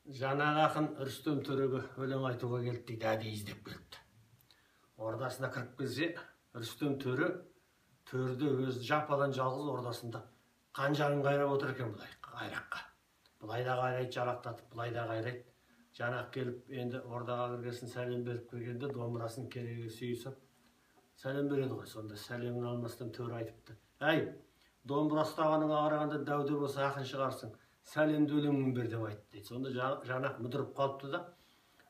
Жаңағы ақын Рүстем Төреге өлең айтуға келді дейді, әдейі іздеп келді. Ордасына кіріп келсе, Рүстем Төре төрде өзі жападан жалғыз ордасында қанжағын қайрап отыр екен бұлай қайраққа. Бұлай да қайрайды, жарақтатып, бұлай да қайрайды. Жанақ келіп, енді ордаға кіргесін сәлем беріп келгенде домбырасын кереге сүйісіп сәлем береді ғой. Сонда сәлемін алмастан Төре айтыпты: «Әй, домбыра ұстағаныңа қарағанда дәуде болса ақын шығарсың, сәлемді өлеңмен бер» деп айтты дейді. Сонда Жанақ мүдіріп қалыпты да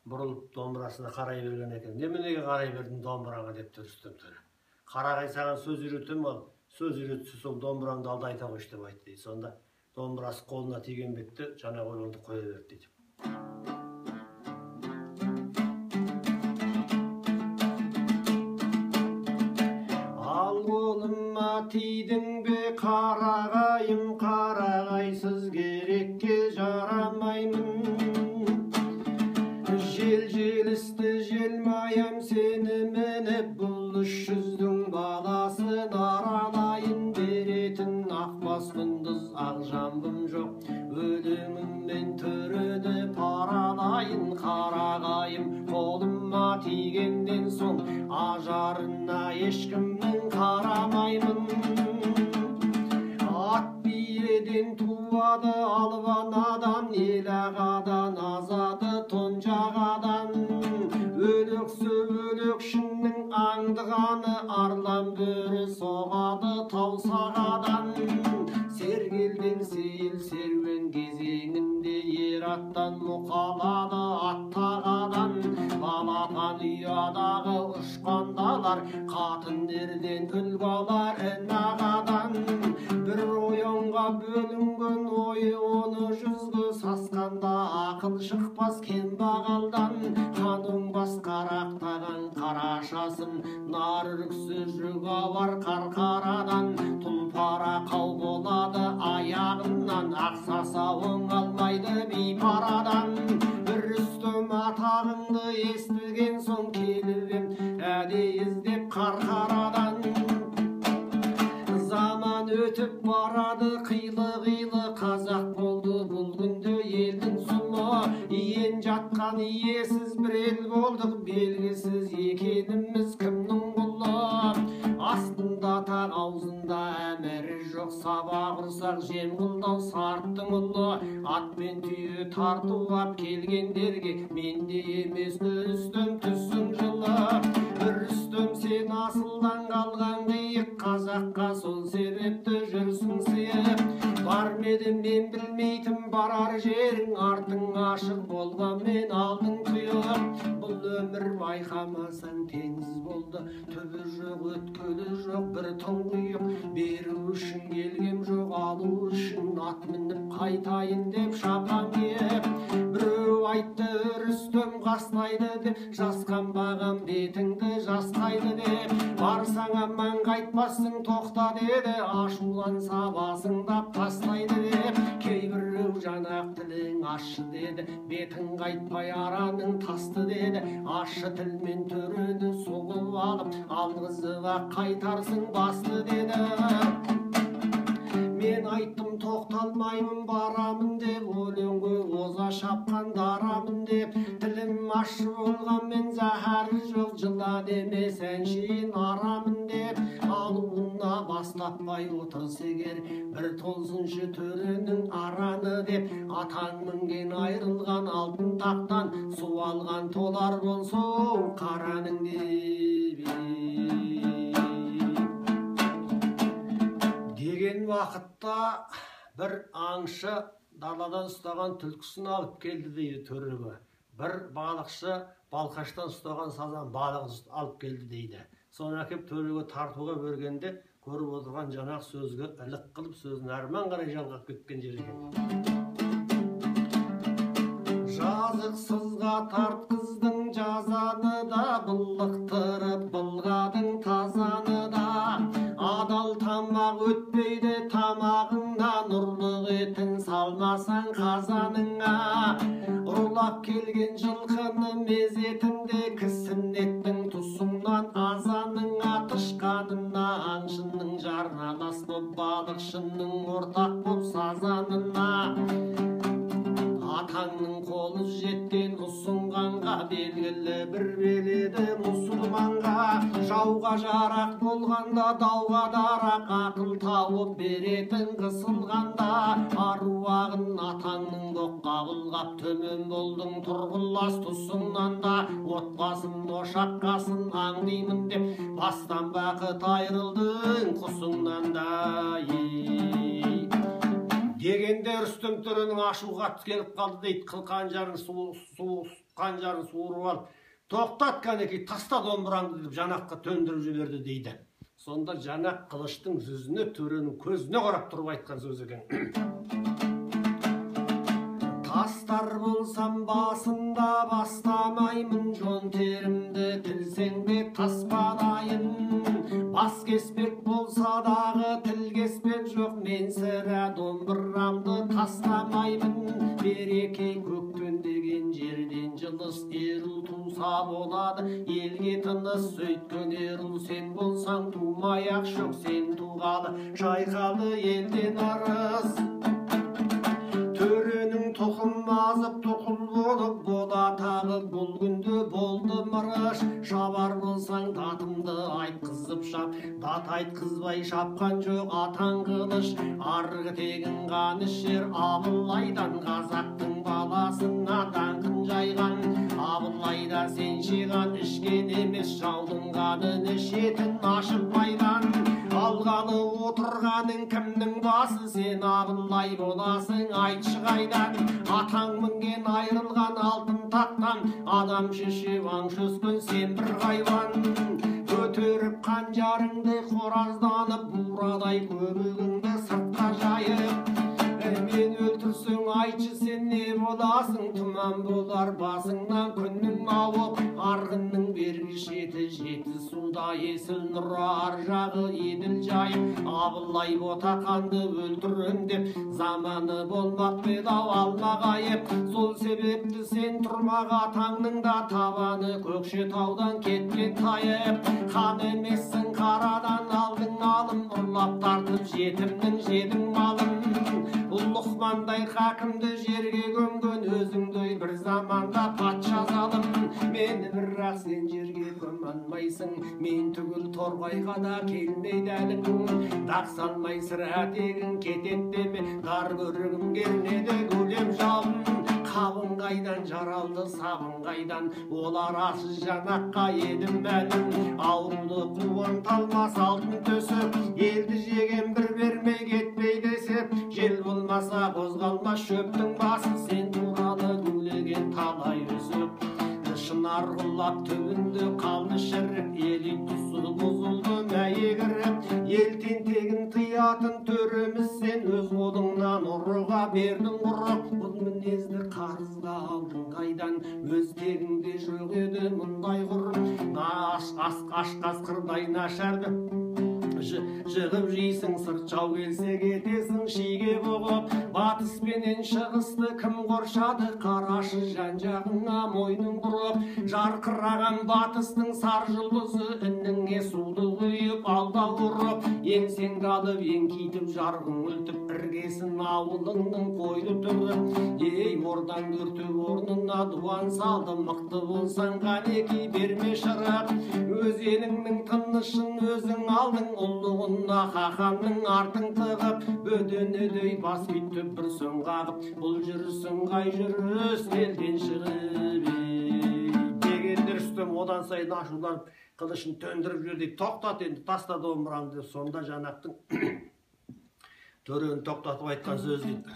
бұрылып домбырасына қарай берген екен. «Неменеге қарай бердің домбыраңа?» депті Рүстем Төре. «Қарағай саған сөз үйретем, ал сөз үйретсе сол домбыраңды алда айта қойшы» деп айтты дейді. Сонда домбырасы қолына тиген бетте Жанақ өлеңді қоя берді дейді. Ал қолыма тидің бе қарағайым, қарағайсыз керекке жарамаймын. Жел-желісті желмаям сені мініп, бұл үш жүздің баласын аралайын. Беретін ақбас құндыз ақ жамбым жоқ, өлеңіммен Төрені паралайын. Қарағайым қолыма тигенден соң ажарына ешкімнің қарамаймын. Ат биеден туады албанадан, ел ағадан азады тонжағадан. Өлөксі өлөкшінің аңдығаны, арлан бөрі соғады таусағадан. Сергелден сейіл серуен кезеңінде ер аттан мұқалады аттағадан. Балапан ұядағы ұшқандалар, қатын ерден үлгі алар нағадан. Бір ойынға бөлінген ойы оны жүзгі, сасқанда ақыл шықпас кембағалдан. Қаның бас қарақтаған қарашасын, нар үрксі жүк алар қарқарадан. Тұлпара қау болады аяғынан, ақсасауың алмайды бейпарадан. Рүстем атағыңды естіген соң келіп ем әдейі іздеп қарқарадан. Заман өтіп барады қилы-қилы, қазақ болды бұл күнде елдің сұлы. Иен жатқан иесіз бір ел болдық, белгісіз екеніміз кімнің құлы. Астында тақ аузында әмірі жоқ, сабақ ұрсақ жем қылдау сарттың ұлы. Атпен түйе тартуап келгендерге менде емес Рүстем түсің жылы. Рүстем сен асылдан қалған қиық, қазаққа сол себепті жүрсің сыйып. Бар медім мен білмейтін барар жерің, артың ашық болғанмен алдың тұйық. Бұл өмір байқамасаң теңіз болды, түбі жоқ өткелі жоқ бір тұңғиық. Беру үшін келгем жоқ, алу үшін ат мініп қайтайын деп шапан киіп. Біреу айтты Рүстем қастайды деп, жасқанбаған бетіңді жасқайды деп. Барсаң аман қайтпассың тоқта деді, ашуланса басыңдап тастайды деп. Кейбіреу Жанақ тілің ащы деді, бетің қайтпай араның тасты деді. Ащы тілмен Төрені соғып алып, алғызып қайтарсың басты деді. Мен айттым тоқталмаймын барамын деп, өлеңге оза шапқан дарамын деп. Тілім ащы болғанмен зәһәрі жоқ, жыла демес әншейін арамын деп. Алуына бастаппай отырса егер, бір толсыншы Төренің араны деп. Атаң мінген айрылған алтын тақтан, су алған толар болсын қараның деп. Деген уақытта бір аңшы даладан ұстаған түлкісін алып келді дейді Төреге. Бір балықшы балқаштан ұстаған сазан балығын алып келді дейді. Соны әкеп Төреге тартуға бергенде, көріп отырған Жанақ сөзге ілік қылып, сөзін әрмен қарай жалғап кеткен жер екен. Жазықсызға тартқыздың жазаны да, былықтырып былғадың тазаны да. Адал тамақ өтпейді тамағыңда, нұрлық етін салмасаң қазаныңа. Ұрлап келген жылқыны мезетінде, кісінеттің тұсыңнан азаныңа. Тышқанына аңшының жарналас боп, балықшының ортақ боп сазанына. атаңның қолы жеткен ұсынғанға белгілі бір беледі мұсылманға жауға жарақ болғанда дауға дарақ ақыл тауып беретін қысылғанда аруағын атаңның боққа бұлғап төмен болдың тұрғылас тұсыңнан да отбасын ошаққасын аңдимын деп бастан бақыт айрылдың құсыңнан да дегенде Рүстем төренің ашуға келіп қалды дейді. Қанжарын суырып алып тоқтат кәнекей, таста домбыраңды деп жанаққа төндіріп жіберді дейді. Сонда жанақ қылыштың жүзіне төренің көзіне қарап тұрып айтқан сөз екен. Тастар болсам басында бастамаймын, жон терімді тілсең де таспадайын. Бас кеспек болса дағы тіл кеспек жоқ, мен сірә домбырамды тастамаймын. Береке көктен деген жерден жылыс, еріл туса болады елге тыныс. Сөйткен еріл сен болсаң тумай-ақ жоқ, сен туғалы шайқалы елден арыз. Төренің тұқым азып тұқыл болып бола тағы бұл күнде болды мырыш. Шабар болсаң датымды айтқызып шап, дат айтқызбай шапқан жоқ атаң қылыш. Арғы тегін қаныш жер Абылайдан қазақтың баласына даңқын жайған. Абылайда сен жиған ішкен емес, жаудың қанын ішетін ашып майдан. Алғалы отырғаның кімнің басы, сен Абылай боласың, айтшы қайдан. Атаң мінген айрылған алтын тақтан, адам шешіп аңшы өскен сен бір хайуан. Көтеріп қанжарыңды қоразданып, бурадай көбігіңді сыртқа жайып. Мен өлтірсең айтшы сен не боласың, тұман болар басыңнан күннің ауып. Арғынның бергі шеті жеті суда есіл нұры, ар жағы еділ жайып. Абылай ботақанды өлтірем деп заманы болмақ бедау алмағайып. Сол себепті сен тұрмақ атаңның да табаны Көкшетаудан кеткен тайып. Хан емессің қарадан алдың алым, ұрлап тартып жетімнің жедің малын. Лұқмандай хакімді жерге көмген, өзіңдей бір заманда патша залым. Мені бірақ сен жерге көмалмайсың, мен түгіл торғайға да келмейді әлің. Дақ салмай сірә тегін кетет деме, дар көрігім кернеді көлем жалын. Қабын қайдан жаралды сабын қайдан, олар арсыз жанаққа едім мәлім. Ауылды қуан талмас алтын төсіп, елді жеген бір бермей кетпей десеп. Жел болмаса қозғалмас шөптің басы, сен туралы гулеген талай өсіп. Шынар құлап түбінде қалды шіріп, елін тұсы бұзылды мәйе кіріп. Ел тентегін тыятын төреміз, сен өз қолыңнан ұрыға бердің ұрық. Бұл мінезді қарызға алдың қайдан, өз тегіңде жоқ еді мұндай құрып. Аш қасқырдай нашарды жығып жейсің, сырт жау келсе кетесің шиге бұғып. Батыс пенен шығысты кім қоршады, қарашы жан-жағыңа мойның бұрып. Жарқыраған батыстың сар жұлдызы, үніңе суды құйып алда ұрып. Еңсеңді алып еңкейтіп жарғың өлтіп, іргесін ауылыңның қойды түріп. Ей ордан өртіп орнына дуан салды, мықты болсаң қанеки берме шырап. Өз еліңнің тынышын өзің алдың, ұлығына хақанның артың тығып. Бөденедей бас үйтіп бір сөн қағып, бұл жүрісің қай жүріс елден шығып. Дегенде Рүстем одан сайын ашуланып қылышын төндіріп жүрді. Тоқтат енді, таста домбыраңды. Сонда жанақтың төрені тоқтатып айтқан сөз дейді.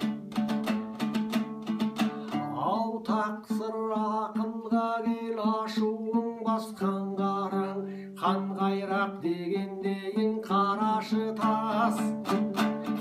Ау тақсыр ақылға кел, ашуың басқан қараң, қан қайрақ дегендейін қарашы тас.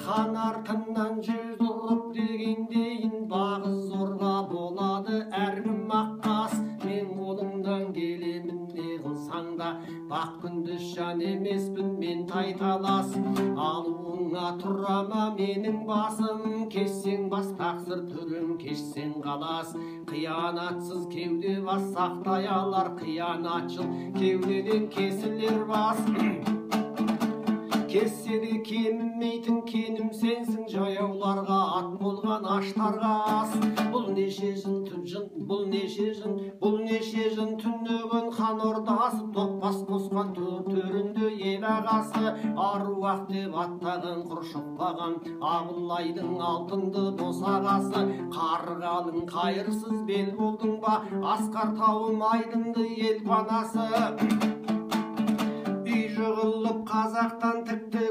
Хан артынан жүз ұрып дегендейін, бағы зорға болады әркім аққас. Мен қолыңдан келемін не қылсаң да, бақ күндіз жан емеспін мен тайталас. Алуыңа тұрама менің басым, кессең бас тақсыр түрін кешсең қалас. Қиянатсыз кеуде бас сақтай алар, қиянатшыл кеудеден кесілер бас. Kesсе де кемімейтін кенім сенсің, жаяуларға ат болған аштарға ас. Бұл неше жын түнеген хан ордасы, топпас қосқан төрінде ел ағасы. Аруақ деп аттаған құр шықпаған Абылайдың алтынды босағасы. Қарғалың қайырсыз бел болдың ба, асқар тауым айдынды ел панасы. Үй жығылып қазақтан тікті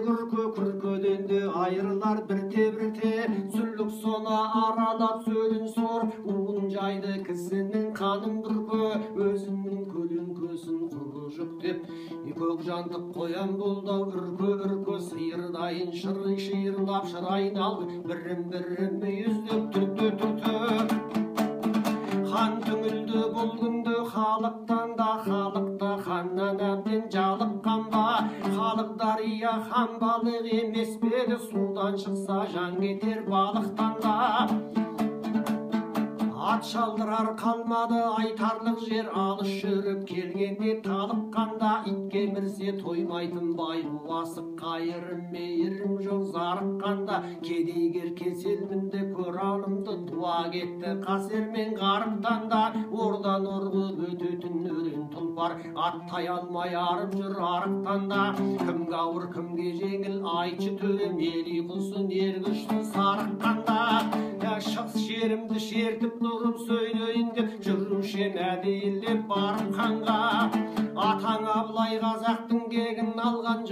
күркөден де айырылар бірте-бірте. Сүлік сона аралап сөлін сор, уын жайды кісінің қанын бүркө. Өзінің көлін көсін құрғы жүктеп, көк жантық қоян болды үркө. Сиырдайын шиырлап шырайын алды, бірін мүйіздеп түрте. Хан түңілді бұл күнді халықтан да ханнан әбден жалыққан ба. Халық дария хан балық емес педі, судан шықса жан кетер балықтан да. Ат шалдырар қалмады айтарлық жер, алыс жүріп келгенде талыққанда. Ит кемірсе тоймайтын бай буасы, қайырым мейірім жоқ зарыққанда. Кедейгер кеселмінді көр алымды, туа кетті қасермен ғарықтан да. Ордан орғып өтетін өрен тұлпар, аттай алмай арып жүр арықтан да. Кімге ауыр кімге жеңіл айтшы төлем, ел ұйқысын ергішті сарыққанда. Шықс жерімді шертіп тұрып сөйлейін деп, жүрушем әдейілдеп барып ханға. Атаң Абылай қазақтың кегін алған,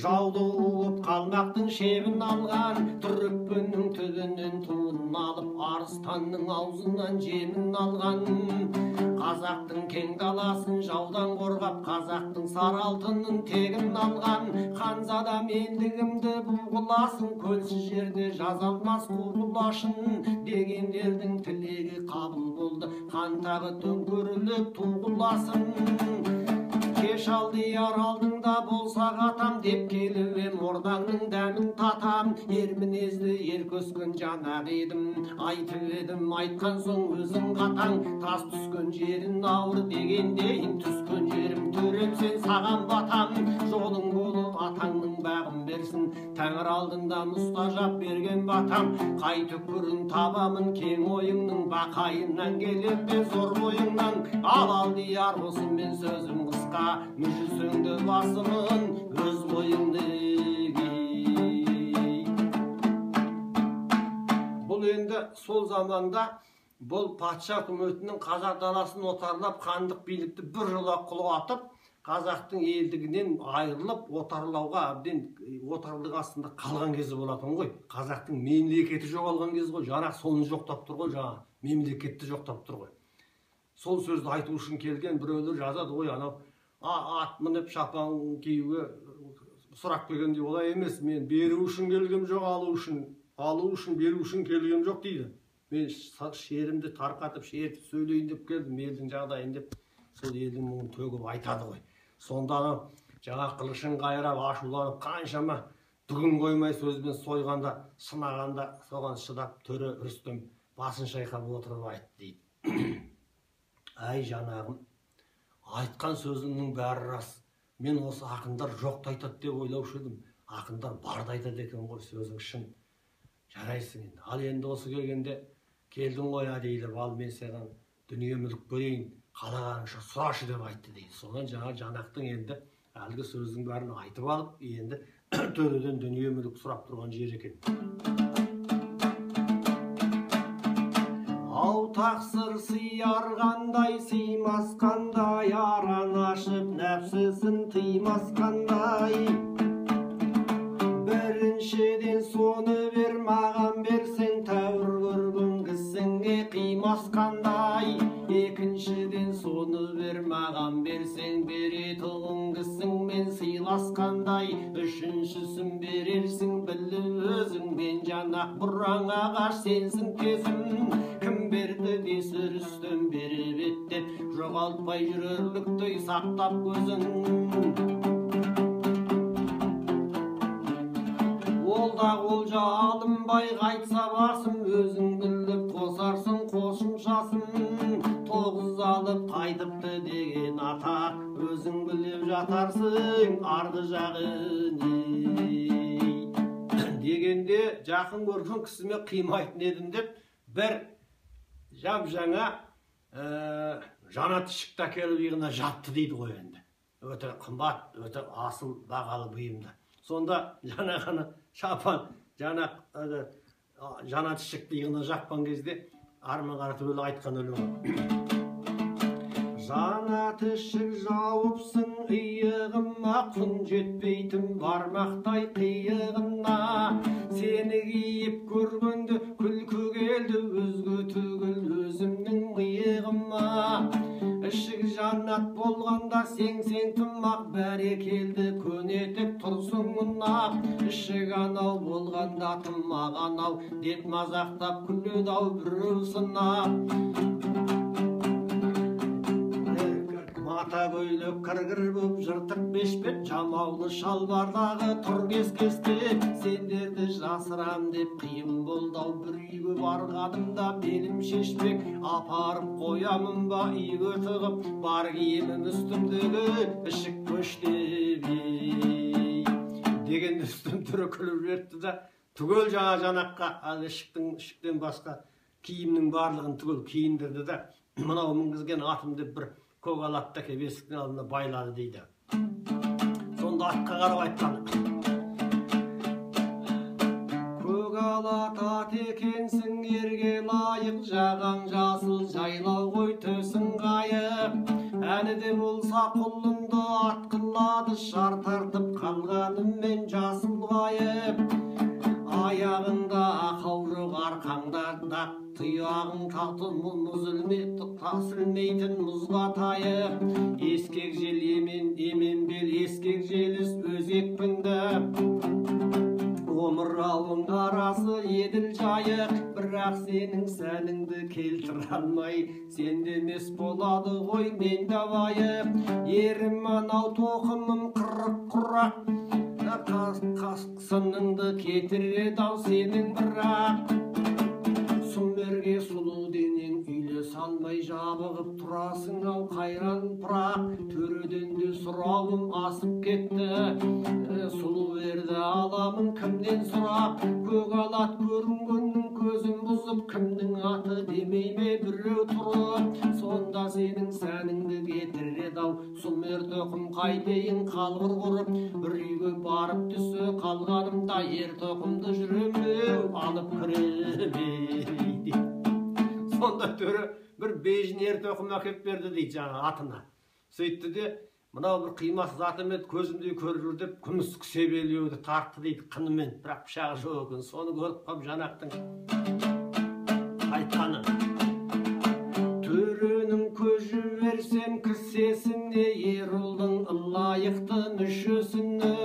жауды уып қалмақтың шебін алған. Түрікпеннің түбінен туын алып, арыстанның аузынан жемін алған. Қазақтың кең даласын жаудан қорғап, қазақтың сары алтынның тегін алған. Ханзада мендігімді бұлғыласын, көлсіз жерде жаза алмас қуғылашын. Дегендердің тілегі қабыл болды, хан тағы төңкеріліп туғыласын. Кеш алды яр алдыңда болса қатам, деп келіп ем ордаңның дәмін татам. Ер мінезді ер көскен жанақ едім, айтып едім айтқан соң өзің қатаң. Тас түскен жерін ауыр дегендейін, түскен жерім төрем сен саған батам. Жолың болып атаңның бағын берсін, тәңір алдында мұстажап берген батам. Қай түкпірін табамын кең ойыңның, бақайынан келем бе зор бойыңнан. Ал алды яр осымен сөзім қысқа, мүжісіңді басымын өз бойыңды кей. Бұл енді сол заманда бұл патша үкіметінің қазақ даласын отарлап, хандық билікті бір жола құлатып, қазақтың елдігінен айырылып, отарлауға әбден отарлық астында қалған кезі болатын ғой. Қазақтың мемлекеті жоғалған кез ғой. Жаңа соны жоқтап тұр ғой, жаңа мемлекетті жоқтап тұр ғой. Сол сөзді айту үшін келген біреулер жазады ғой, анау ат мініп шапан киюге сұрақ келгенде олай емес, мен беру үшін келгем жоқ, алу үшін беру үшін келгем жоқ дейді. Мен шерімді тарқатып шертіп сөйлейін деп келдім, елдің жағдайын деп. Сол елдің мұңын төгіп айтады ғой. Сонда жаңа қылышын қайрап ашуланып қаншама бүгін қоймай сөзбен сойғанда, сынағанда соған шыдап төрі Рүстем басын шайқап отырып айтты дейді. Әй жанағым, айтқан сөзіңнің бәрі рас. Мен осы ақындар жоқты айтады деп ойлаушы едім. Ақындар барды айтады екен ғой, сөзің шын. Жарайсың енді. Ал енді осы келгенде келдің ғой әдейілеп, ал мен саған дүние мүлік берейін, қалағаныңша сұрашы деп айтты дейді. Содан жаңа жанақтың енді әлгі сөздің бәрін айтып алып, енді төреден дүние мүлік сұрап тұрған жер екен. Ау тақсыр сияр қандай, сыймас қандай, аран ашып нәпсісін тыймас қандай. Біріншіден соны бер маған берсең, тәуір көрген кісіңе қимас қандай. Екіншіден соны бер маған берсең, беретұғын кісіңмен сыйласқандай. Үшіншісін берерсің біліп өзіңмен, жанақ бұран ағаш сенсің кезім. Кім берді десі Рүстем беріп еттеп, жоғалтпай жүрерлікті сақтап көзін. Олда олжа алынбай қайтса басым, өзің біліп қосарсың қосымшасын. Тоғыз алып қайтыпты деген атақ, өзің біліп жатарсың арғы жағын дегенде жақын көрген кісіме қимайтын едім деп бір жап жаңа жанат ішікті әкеліп иығына жатты дейді ғой енді. Өте қымбат, өте асыл бағалы бұйымды. Сонда жаңағыны шапан жанат ішікті иығына жақпан кезде Арман Қаратөбел айтқан өлеңі. Жанат ішік жауыпсың иығыма, күн жетпейтін бармақтай қиығына. Сені киіп көргенде күлкі келді, өзге түгіл өзімнің иығыма. Ішік жанат болғанда сеңсең тымақ, бәрекелді көнетіп тұрсың ұнап. Ішік анау болғанда тымақ анау деп мазақтап күледі-ау біреу сынап. Мата көйлек кіргір боп жыртық бешпет, жамаулы шалбардағы тұр кес-кестеп. Сендерді жасырам деп қиын болды-ау, бір үйге барғанымда белім шешпек. Апарып қоямын ба үйге тығып, бар киімім үстімдегі ішік көштеп дегенде үстім түрі күліп жіберді да түгел жаңа жанаққа ішіктен басқа киімнің барлығын түгел киіндірді да мынау мінгізген атым деп бір көк алатты әкеп есіктің алдына байлады дейді. Сонда атқа қарап айтқан: көк алат ат екенсің, ерге лайық, жағаң жасыл жайлау ғой, төсің қайық. Әлі де болса құлынды ат қылады, шар тартып қалғаныммен жасыл байып. Аяғыңда ақаурық, арқаңда дақ, тұяғың тасылмейтін мұзға тайып. Ескек жел емен бел, ескек желіс өз екпінді. Омырауың арасы еділ жайық, бірақ сенің сәніңді келтір алмай, сенде емес болады ғой мен де байып. Ерім анау тоқымым қырық құрақ, сыныңды кетіреді-ау сенің бірақ. Сүмерге сұлу денең үйле салмай жабығып тұрасың-ау қайран пырақ. Төреден де сұрауым асып кетті, сұлу ерді аламын кімнен сұрап. Көк алат көрінгеннің көзін бұзып, кімнің аты демей ме біреу тұрып. Сонда сенің сәніңді кетіреді-ау сұмер тоқым, қайтейін қалғыр құрып. Бір үйге барып түсі қалғанымда ер тоқымды жүремеу алып кіремей. Сонда төрі бір бейжін ер тоқым әкеп берді дейді жаңа атына. Сөйтті де мынау бір қимасыз атым еді, көзімдей көріп жүр деп күміс кісе белбеуді тартты дейді қынымен, бірақ пышағы жоқ екен. Соны көріп қап жанақтың айтқаны: төренің көзі берсем кісесіне, ерұлдың лайықты мүшесіне.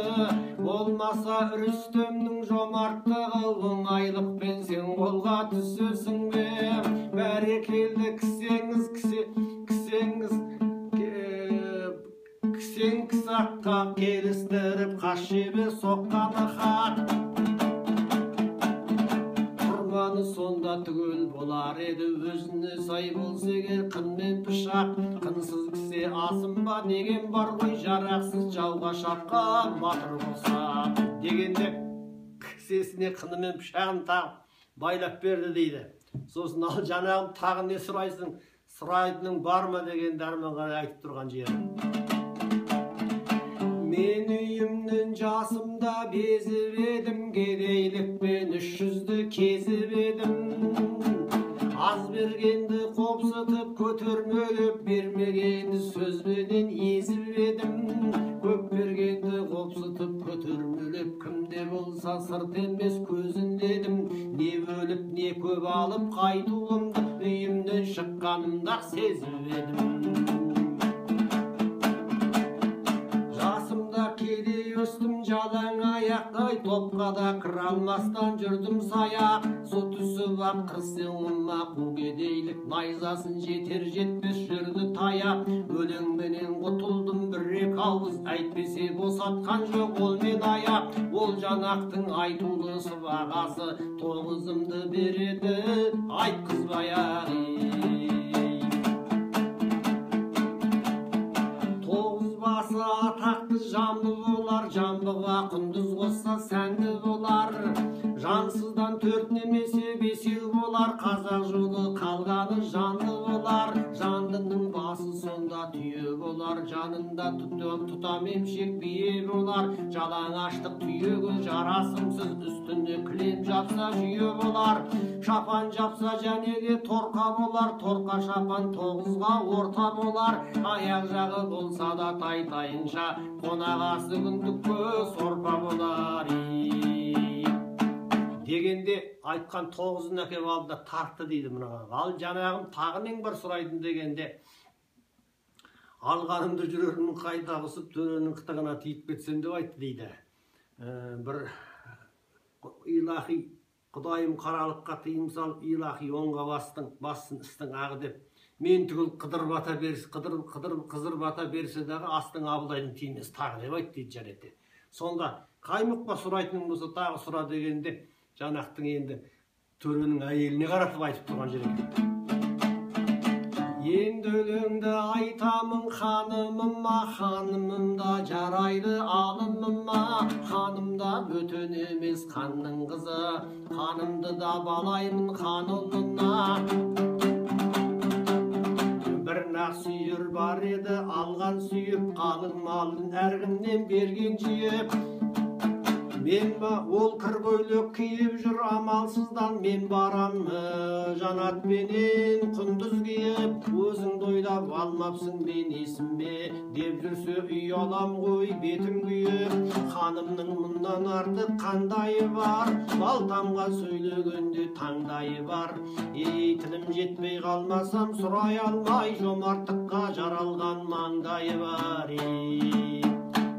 Болмаса Рүстемнің жомарттығы, оңайлықпен сен қолға түсесің бе. Бәрекелді кісеңіз кісен кісаққа келістіріп қашебе соққаны хат. Құрманы сонда түгел болар еді, өзіне сай болса егер қынмен пышақ. Қынсыз кісе асынба деген бар ғой, жарақсыз жауға шапқан батыр болса дегенде кісесіне қынымен пышағын тағып байлап берді дейді. Сосын ал жанағым тағы не сұрайсың, сұрайтының бар ма дегенде Арманға айтып тұрған жері: мен үйімнің жасымда безіп едім, кедейлікпен 300-ді кезіп едім. Аз бергенді қопсытып көтермелеп, бермегенді сөзбенен езіп едім. Көп бергенді қопсытып көтермелеп, кімде болса сырт емес көзін дедім. Не өліп не көп алып қайтуымды үйімнен шыққанымда сезіп едім. Жасымда кедей өстім жалаң аяқтай, топқа да кіре алмастан жүрдім саяқ. Су түсіп ап қырсыңыма қу кедейлік, найзасын жетер жетпес жүрді таяқ. Өлеңменен құтылдым бір-ек ауыз, әйтпесе босатқан жоқ ол мен аяқ. Ол жанақтың айтулы сыбағасы, тоғызымды береді айтқызбай ақ. Тоғыз басы ата Сәнсіз жамбы болар, жамбыға құндыз қосса сәнді болар. Жансыздан төрт немесе бесеу болар, қазақ жолы қалғаны жанды болар. Жандының басы сонда түйе болар, жанында тұтам емшек бие болар. Жалаңаштық түйеге жарасымсыз, үстіне кілем жапса жүйе болар. Шапан жапса жәнеге торқа болар, торқа шапан тоғызға орта болар. Аяқ жағы болса да тай-тайынша, қонағасы күндікке сорпа болар. Дегенде айтқан тоғызын әкеп алды да тартты дейді мына. Ал жанағым тағы нең бар сұрайдың дегенде, алғанымды жүрерінің қайда қысып, төренің қытығына тиіп кетсем деп айтты дейді. Бір илахи Құдайым қаралыққа тыйым салып, илахи оңға бассын істің ағы деп, мен түгіл қызыр бата берсе дағы астың абылайдың тимес тағы деп айтты дейді жәнетте. Сонда қаймықпа сұрайтының болса тағы сұра дегенде, жанақтың енді төренің әйеліне қаратып айтып тұрған жер екен. Енді өлеңді айтамын ханымыма, ханымымда жарайды алымыма. Ханымда бөтен емес ханның қызы, ханымды да балаймын хан ұлына. Бір нақ сүйір бар еді, алған сүйіп, қалың малын әркімнен берген жүйіп. Мен ол кір көйлек киіп жүр амалсыздан, мен барам жанатпенен құндыз киіп. Өзіңді ойлап алмапсың бен есімбе, деп жүрсе үй алам ғой бетім күйіп. Ханымның мұндан артық қандайы бар, балтамға сөйлегенде таңдайы бар. Тілім жетпей қалмасам сұрай алмай, жомарттыққа жаралған маңдайы бар.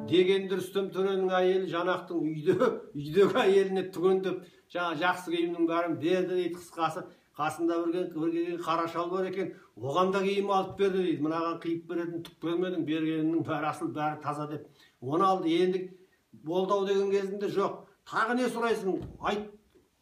Дегенді Рүстем төренің әйелі жанақтың үйдегі әйеліне түгендеп, жақсы киімнің бәрін берді дейді. Қысқасы қасында бір қара шал бар екен, оған да киім алып берді дейді. Мынаған қиып беретін түк бермедің, бергенінің бәрі асыл, бәрі таза деп. Оны алды. Енді болдау деген кезінде жоқ. Тағы не сұрайсың?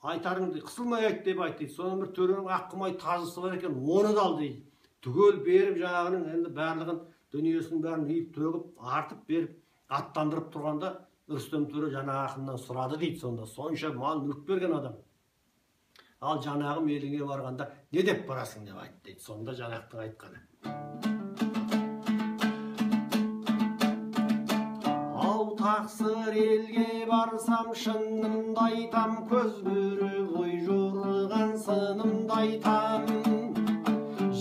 Айтарыңды қысылмай айт деп айтты. Соның бір төренің аққымай тазысы бар екен, оны да алды дейді. Түгел беріп жаңағының енді барлығын дүниесінің бәрін үйіп төгіп, артып беріп, аттандырып тұрғанда Рүстем төре жаңағы ақыннан сұрады дейді. Сонда сонша мал мүлік берген адам. Ал жанағым еліңе барғанда не деп барасың деп айтты дейді. Сонда жанақтың айтқаны. Ау тақсыр елге барсам шынымды айтам, көз көріп ой жорыған сынымды айтам.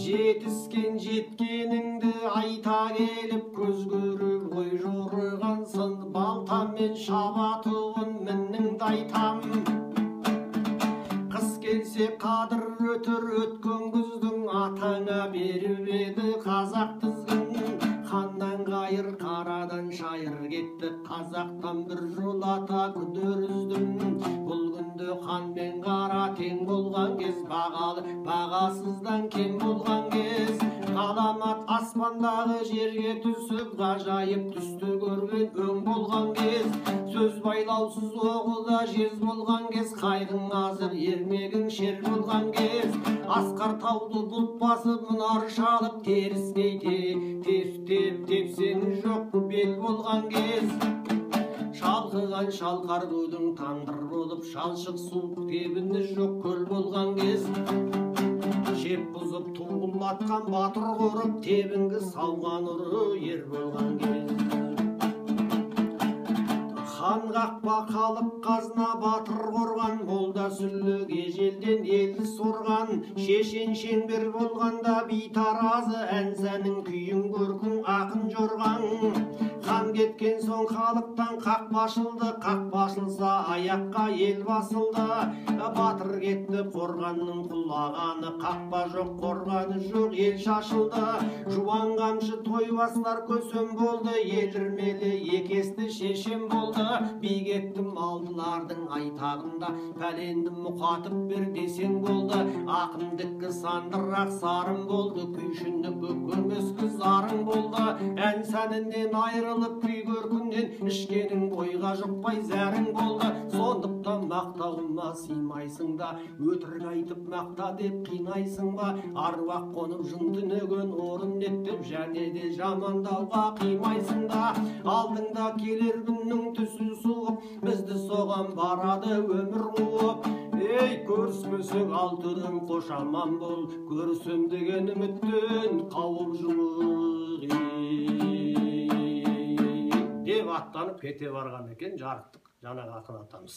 Жетіскен жеткеніңді айта келіп, көз көріп ой жорыған сын, балтамен шабатуын мініңді айтам. Қыс келсе қадыр өтір, өткен күздің атаңа беріп еді қазақ тізгін. Ханнан қайыр, қарадан шайыр кетті, қазақтан бір жолата күдер үздім. Бұл күнде хан мен қара тең болған кез, бағасыздан кем болған кез. Ғаламат аспандағы жерге түсіп, ғажайып түсті көрген өң болған кез. Сөз байлаусыз оғуда жез болған кез, қайғың азыр ермегің шер болған кез. Асқар тауды бұлт басып, мұнар шалып, теріскей тепсеңіз жоқ бел болған кез. Шалқыған шалқар көлдің таңғыр болып, шалшық суық тебіні жоқ көл болған кез. Шеп бұзып тұңғылатқан батыр қорып, тебінгі салған ұры ер болған кез. Хан қақпа қалып қазына батыр қорған, молда сүрлі ежелден елді сорған. Шешен шеңбер болғанда бейтаразы, ән-сәнің күйін көркің ақын жорған. Хан кеткен соң халықтан қақ басылды, қақ басылса аяққа ел басылды. Батыр кетті қорғанның құлағаны, қақпа жоқ қорғаны жоқ ел шашылды. Жуан қамшы тойбастар көсем болды, елірмелі екесті шешем болды. Бигеттім алдылардың айтағында, пәленді мұқатып бір десең болды. Ақындікі сандырақ сарым болды, күйшіндікі көмескі зарың болды. Ән сәнінен айрылып күй көркінен ішкенің бойға жұқпай зәрің болды. Сондықтан мақтауыма сыймайсың да, өтірік айтып мақта деп қинайсың ба? Аруақ қонып жын түнеген орын еттіп, және де жамандауға қимайсың да. Алдыңда келер күннің түсі суып, бізді соған барады өмір қуып. Ей, көріспесек алтыным қош аман бол, көрісем деген үміттен қауып жұмық деп аттанып кете барған екен жарықтық жаңағы ақын атамыз.